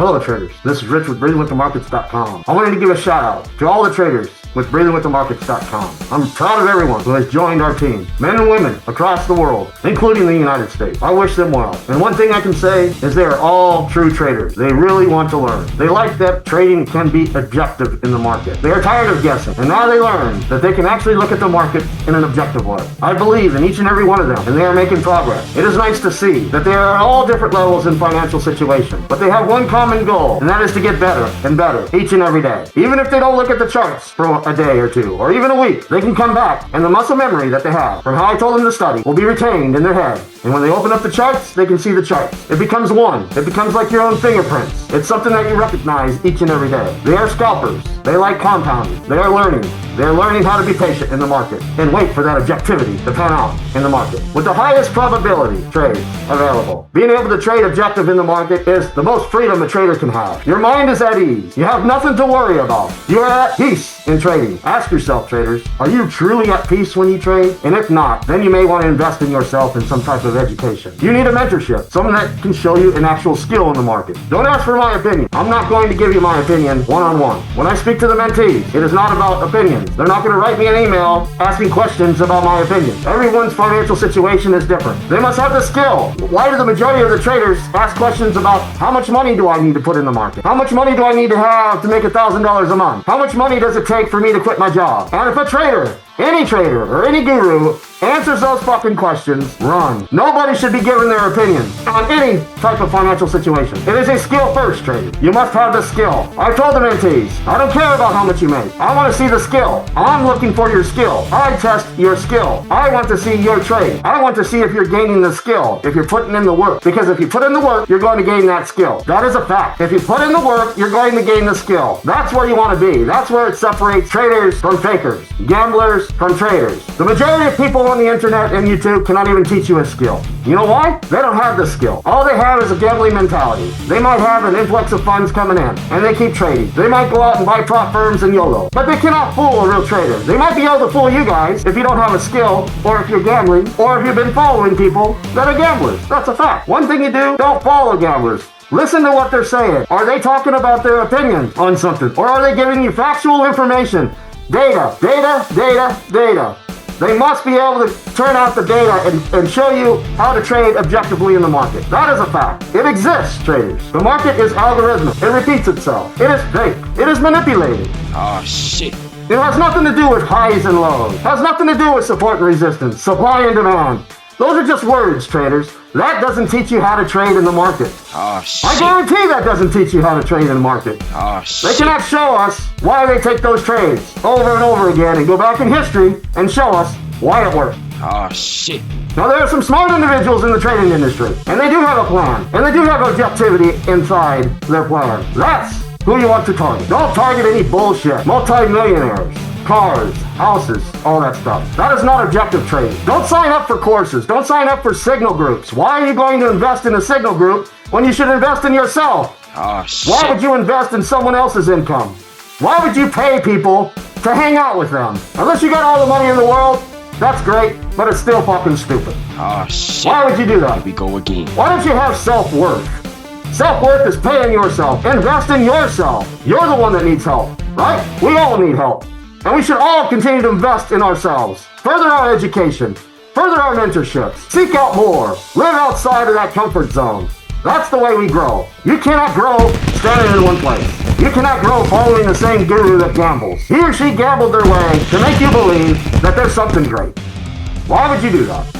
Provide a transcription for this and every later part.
Hello traders, this is Rich with Breathingwiththemarkets.com. I wanted to give a shout out to all the traders with Breathingwiththemarkets.com. I'm proud of everyone who has joined our team, men and women across the world, including the United States. I wish them well. And one thing I can say is they are all true traders. They really want to learn. They like that trading can be objective in the market. They are tired of guessing, and now they learn that they can actually look at the market in an objective way. I believe in each and every one of them, and they are making progress. It is nice to see that they are at all different levels in financial situations, but they have one common goal, and that is to get better and better each and every day. Even if they don't look at the charts for a day or two, or even a week, they can come back, and the muscle memory that they have from how I told them to study will be retained in their head. And when they open up the charts, they can see the charts. It becomes one. It becomes like your own fingerprints. It's something that you recognize each and every day. They are scalpers. They like compounding. They are learning. They're learning how to be patient in the market and wait for that objectivity to pan out in the market. With the highest probability trades available, being able to trade objective in the market is the most freedom a trader can have. Your mind is at ease. You have nothing to worry about. You are at peace in trading. Ask yourself, traders, are you truly at peace when you trade? And if not, then you may want to invest in yourself in some type of education. You need a mentorship, someone that can show you an actual skill in the market. Don't ask for my opinion. I'm not going to give you my opinion one-on-one. When I speak to the mentees, it is not about opinions. They're not going to write me an email asking questions about my opinion. Everyone's financial situation is different. They must have the skill. Why do the majority of the traders ask questions about how much money do I need to put in the market? How much money do I need to have to make $1,000 a month? How much money does it take for me to quit my job? And if a trader, any trader or any guru answers those fucking questions, run. Nobody should be giving their opinion on any type of financial situation. It is a skill first, trader. You must have the skill. I told the mentees, I don't care about how much you make. I want to see the skill. I'm looking for your skill. I test your skill. I want to see your trade. I want to see if you're gaining the skill, if you're putting in the work. Because if you put in the work, you're going to gain that skill. That is a fact. If you put in the work, you're going to gain the skill. That's where you want to be. That's where it separates traders from fakers, gamblers from traders. The majority of people on the internet and YouTube cannot even teach you a skill. You know why? They don't have the skill. All they have is a gambling mentality. They might have an influx of funds coming in, and they keep trading. They might go out and buy prop firms and YOLO, but they cannot fool a real trader. They might be able to fool you guys if you don't have a skill, or if you're gambling, or if you've been following people that are gamblers. That's a fact. One thing you do, don't follow gamblers. Listen to what they're saying. Are they talking about their opinion on something? Or are they giving you factual information? Data, data, data, data. They must be able to turn out the data and show you how to trade objectively in the market. That is a fact. It exists, traders. The market is algorithmic. It repeats itself. It is fake. It is manipulated. Oh, shit. It has nothing to do with highs and lows. It has nothing to do with support and resistance, supply and demand. Those are just words, traders. That doesn't teach you how to trade in the market. Oh, shit. I guarantee that doesn't teach you how to trade in the market. Oh, shit. They cannot show us why they take those trades over and over again and go back in history and show us why it worked. Oh, shit. Now, there are some smart individuals in the trading industry, and they do have a plan, and they do have objectivity inside their plan. That's who you want to target. Don't target any bullshit. Multi-millionaires, cars, houses, all that stuff. That is not objective trading. Don't sign up for courses. Don't sign up for signal groups. Why are you going to invest in a signal group when you should invest in yourself? Oh, shit. Why would you invest in someone else's income? Why would you pay people to hang out with them? Unless you got all the money in the world, that's great, but it's still fucking stupid. Oh, shit. Why would you do that? Here we go again. Why don't you have self-worth? Self-worth is paying yourself. Invest in yourself. You're the one that needs help, right? We all need help. And we should all continue to invest in ourselves. Further our education. Further our mentorships. Seek out more. Live outside of that comfort zone. That's the way we grow. You cannot grow standing in one place. You cannot grow following the same guru that gambles. He or she gambled their way to make you believe that there's something great. Why would you do that?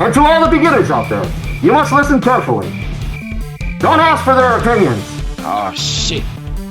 And to all the beginners out there, you must listen carefully. Don't ask for their opinions. Oh, shit.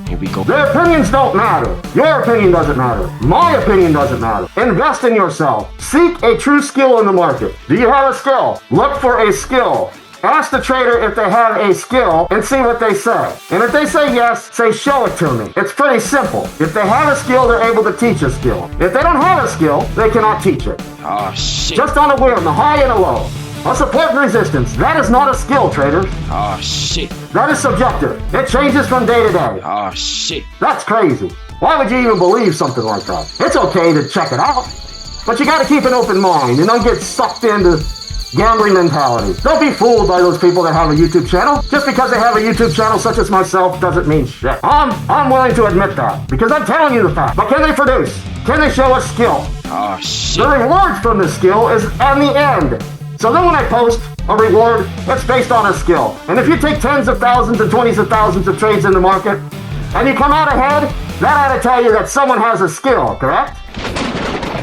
Here we go. Their opinions don't matter. Your opinion doesn't matter. My opinion doesn't matter. Invest in yourself. Seek a true skill in the market. Do you have a skill? Look for a skill. Ask the trader if they have a skill and see what they say. And if they say yes, say show it to me. It's pretty simple. If they have a skill, they're able to teach a skill. If they don't have a skill, they cannot teach it. Oh, shit. Just on a whim, a high and a low. A support and resistance. That is not a skill, traders. Oh, shit. That is subjective. It changes from day to day. Oh, shit. That's crazy. Why would you even believe something like that? It's okay to check it out, but you got to keep an open mind and don't get sucked into gambling mentality. Don't be fooled by those people that have a YouTube channel. Just because they have a YouTube channel such as myself doesn't mean shit. I'm willing to admit that because I'm telling you the fact. But can they produce? Can they show us skill? Oh shit. The reward from the skill is on the end. So then when I post a reward, it's based on a skill. And if you take tens of thousands and 20s of thousands of trades in the market, and you come out ahead, that ought to tell you that someone has a skill, correct?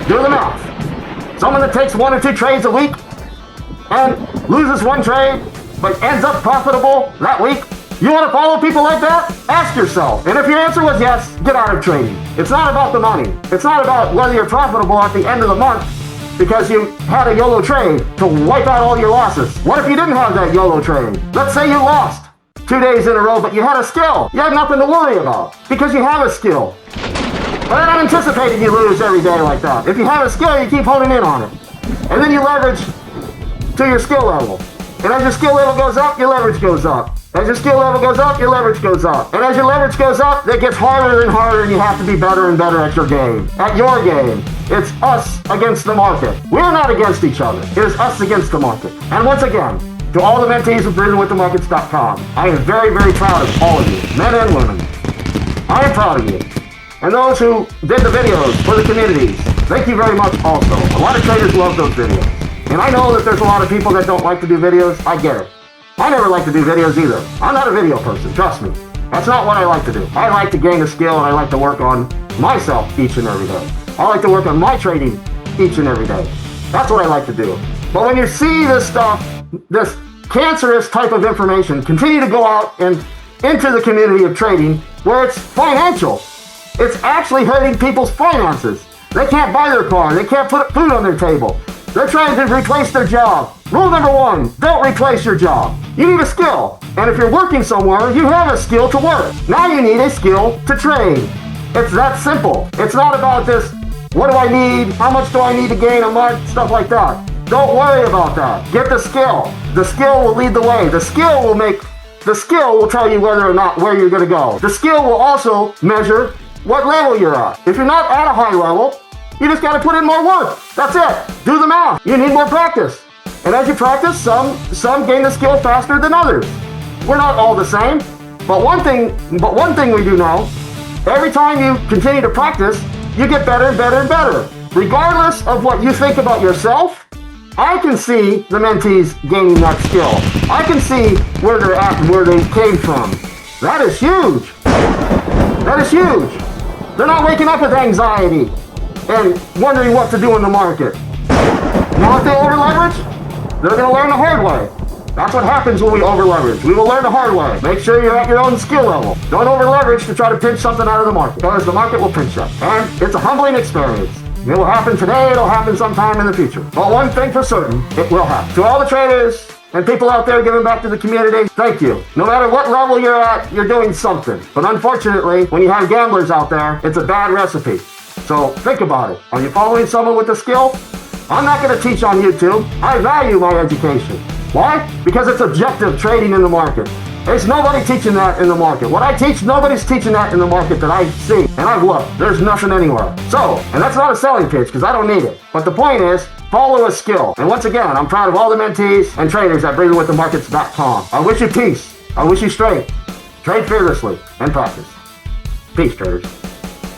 Do the math. Someone that takes 1 or 2 trades a week and loses 1 trade, but ends up profitable that week. You want to follow people like that? Ask yourself. And if your answer was yes, get out of trading. It's not about the money. It's not about whether you're profitable at the end of the month because you had a YOLO trade to wipe out all your losses. What if you didn't have that YOLO trade? Let's say you lost 2 days in a row, but you had a skill. You had nothing to worry about because you have a skill. But I'm not anticipating you lose every day like that. If you have a skill, you keep honing in on it. And then you leverage to your skill level. And as your skill level goes up, your leverage goes up. As your skill level goes up, your leverage goes up. And as your leverage goes up, it gets harder and harder and you have to be better and better at your game. At your game. It's us against the market. We're not against each other. It is us against the market. And once again, to all the mentees of Breathingwiththemarkets.com, I am very, very proud of all of you, men and women. I am proud of you. And those who did the videos for the communities, thank you very much also. A lot of traders love those videos. And I know that there's a lot of people that don't like to do videos. I get it. I never like to do videos either. I'm not a video person, trust me. That's not what I like to do. I like to gain a skill and I like to work on myself each and every day. I like to work on my trading each and every day. That's what I like to do. But when you see this stuff, this cancerous type of information continue to go out and into the community of trading where it's financial, it's actually hurting people's finances. They can't buy their car. They can't put food on their table. They're trying to replace their job. Rule number 1, don't replace your job. You need a skill. And if you're working somewhere, you have a skill to work. Now you need a skill to trade. It's that simple. It's not about this, what do I need? How much do I need to gain a month? Stuff like that. Don't worry about that. Get the skill. The skill will lead the way. The skill will tell you whether or not where you're going to go. The skill will also measure what level you're at. If you're not at a high level, you just got to put in more work. That's it. Do the math. You need more practice. And as you practice, some gain the skill faster than others. We're not all the same. But one thing we do know, every time you continue to practice, you get better and better and better. Regardless of what you think about yourself, I can see the mentees gaining that skill. I can see where they're at and where they came from. That is huge. That is huge. They're not waking up with anxiety and wondering what to do in the market. Now if they over-leverage, they're going to learn the hard way. That's what happens when we over-leverage. We will learn the hard way. Make sure you're at your own skill level. Don't over-leverage to try to pinch something out of the market, because the market will pinch you. And it's a humbling experience. It will happen today, it'll happen sometime in the future. But one thing for certain, it will happen. To all the traders and people out there giving back to the community, thank you. No matter what level you're at, you're doing something. But unfortunately, when you have gamblers out there, it's a bad recipe. So think about it. Are you following someone with a skill? I'm not going to teach on YouTube. I value my education. Why? Because it's objective trading in the market. There's nobody teaching that in the market. What I teach, nobody's teaching that in the market that I see. And I've looked. There's nothing anywhere. So, and that's not a selling pitch because I don't need it. But the point is, follow a skill. And once again, I'm proud of all the mentees and traders at Breathingwiththemarkets.com. I wish you peace. I wish you strength. Trade fearlessly and practice. Peace, traders.